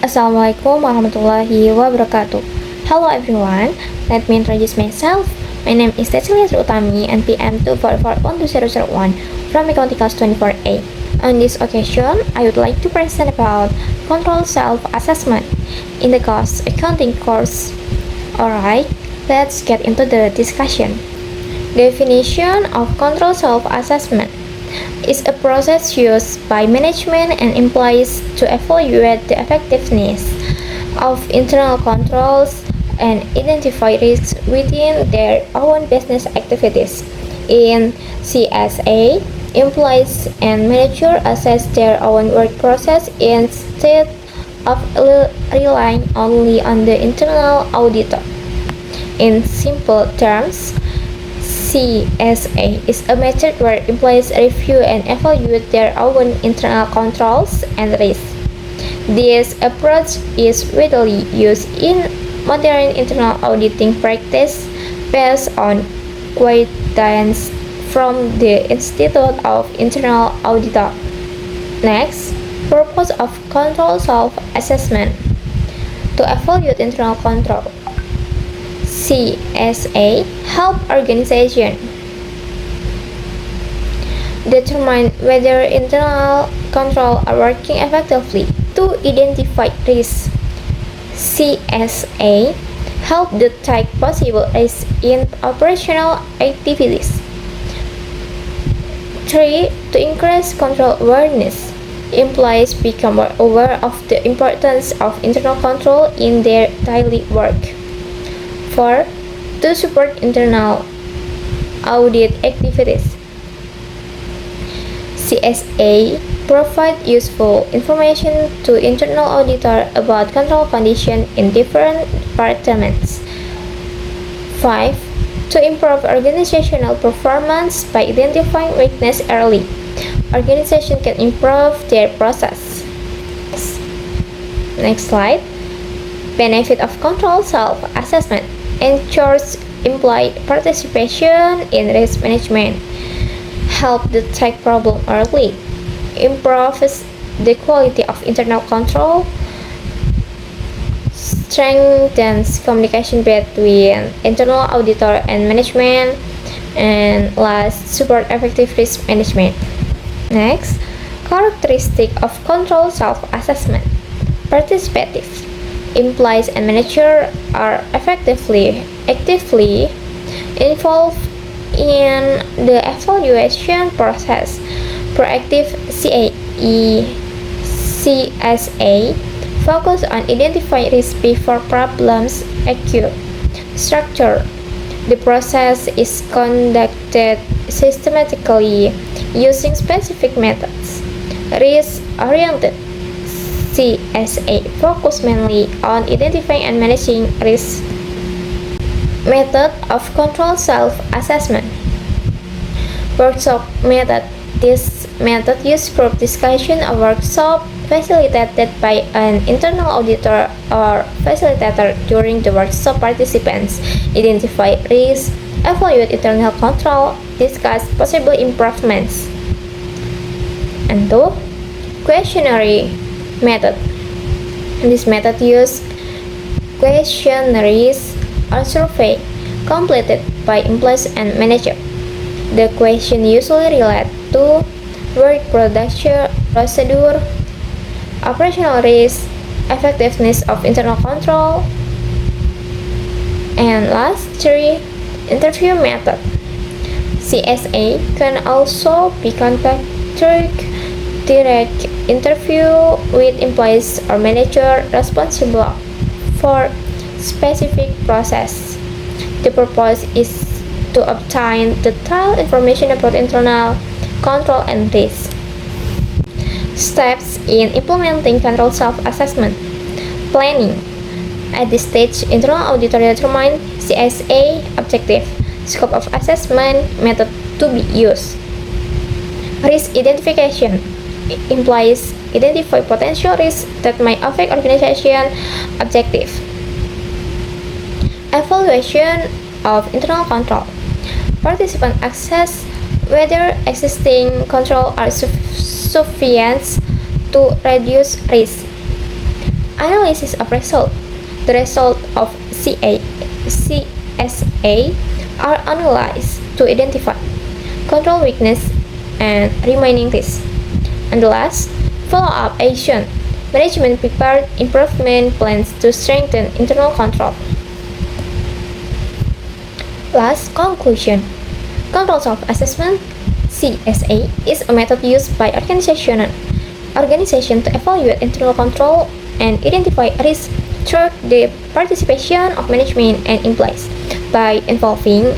Assalamualaikum warahmatullahi wabarakatuh. Hello everyone, let me introduce myself. My name is Cecilia Utami, NPM 2441201 from Accounting Class 24A. On this occasion, I would like to present about control self-assessment in the cost accounting course. Alright, let's get into the discussion. Definition of control self-assessment is a process used by management and employees to evaluate the effectiveness of internal controls and identify risks within their own business activities. In CSA, employees and managers assess their own work process instead of relying only on the internal auditor. In simple terms, CSA is a method where employees review and evaluate their own internal controls and risks. This approach is widely used in modern internal auditing practice based on guidance from the Institute of Internal Auditor. Next, purpose of control self-assessment: to evaluate internal control. CSA help organization determine whether internal control are working effectively. To identify risks, CSA help detect possible risks in operational activities. 3. To increase control awareness, employees become more aware of the importance of internal control in their daily work. 4. To support internal audit activities, CSA provide useful information to internal auditor about control conditions in different departments. 5. To improve organizational performance by identifying weakness early, organization can improve their process. Next slide. Benefit of control self-assessment: ensures employee participation in risk management, help detect problem early, improves the quality of internal control, strengthens communication between internal auditor and management, and last, support effective risk management. Next, characteristic of control self-assessment: participative. Employees and managers are actively involved in the evaluation process. Proactive CSA focus on identifying risks before problems occur. Structure: the process is conducted systematically using specific methods. Risk-oriented CSA focus mainly on identifying and managing risks. Method of control self-assessment: workshop method. This method uses group discussion or workshop facilitated by an internal auditor or facilitator. During the workshop, participants identify risks, evaluate internal control, discuss possible improvements. And 2. Questionnaire method. This method uses questionnaires or survey completed by employees and managers. The question usually relate to work production procedure, operational risk, effectiveness of internal control, and last 3. Interview method. CSA can also be conducted direct interview with employees or manager responsible for specific process. The purpose is to obtain detailed information about internal control and risk. Steps in implementing control self-assessment: planning. At this stage, internal auditor determine CSA objective, scope of assessment, method to be used. Risk identification: employees identify potential risks that may affect organization objective. Evaluation of internal control: participants assess whether existing control are sufficient to reduce risk. Analysis of result. The result of CSA are analyzed to identify control weakness and remaining risks. And the last, follow-up action. Management prepared improvement plans to strengthen internal control. Last, conclusion. Control self-assessment (CSA) is a method used by organizations to evaluate internal control and identify risks through the participation of management and employees. By involving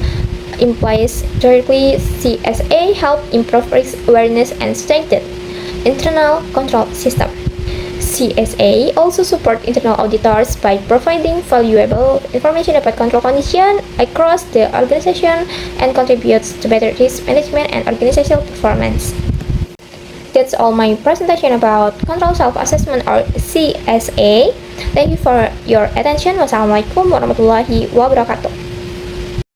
employees directly, CSA help improve risk awareness and strengthen internal control system. CSA also support internal auditors by providing valuable information about control conditions across the organization and contributes to better risk management and organizational performance. That's all my presentation about control self-assessment or CSA. Thank you for your attention. Wassalamualaikum warahmatullahi wabarakatuh.